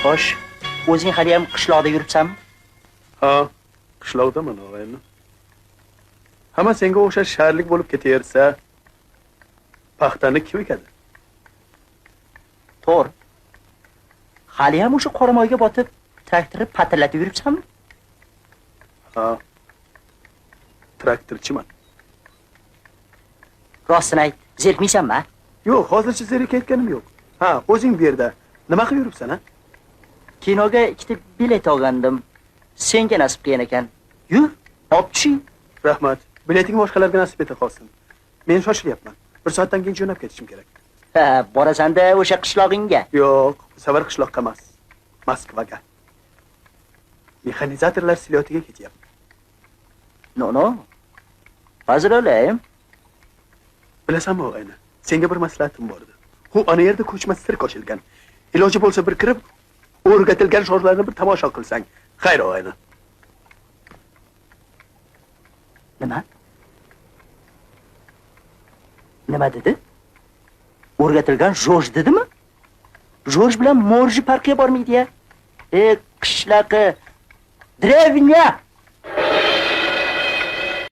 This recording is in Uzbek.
Xo'sh, o'zing hali ham qishloqda yuribsanmi? Ha, qishloqdaman og'ayni. Hamma senga o'xshash shaharlik bo'lib ketaversa, paxtani kim ekadi? To'g'ri. Hali ham o'sha qoramoyga botib, traktorni patillatib yuribsanmi? Ha. Traktorchiman. Rostini ayt, zerikmaysanmi? Yo'q, hozircha zerikayotganim yo'q. Ha, o'zing bu yerda nima qilib yuribsan, ha? Kinoga ikkita bilet olgandim. Senga nasib qilgan ekan. Yur, olib tushing. Rahmat. Bileting boshqalarga nasib eta qolsin. Men shoshilyapman. 1 soatdan keyin jo'nab ketishim kerak. Ha, borasan-da o'sha qishlog'ingga. Yo'q, bu safar qishloqqa emas. Moskvaga. Mexanizatorlar silyotiga ketyapman. No. Hozir olayim. Bilasanmi og'ayni? Senga bir maslahatim bor edi. U ana yerda ko'chmas sirk ochilgan. Iloji bo'lsa bir kirib, o'rgatilgan sho'rlarni bir tomosha qilsang. Xayr og'ayni. Nima dedi? O'rgatilgan Jorj dedimi? Jorj bilan Morji farqi bormaydi-ya. Qishlaqi Drevnya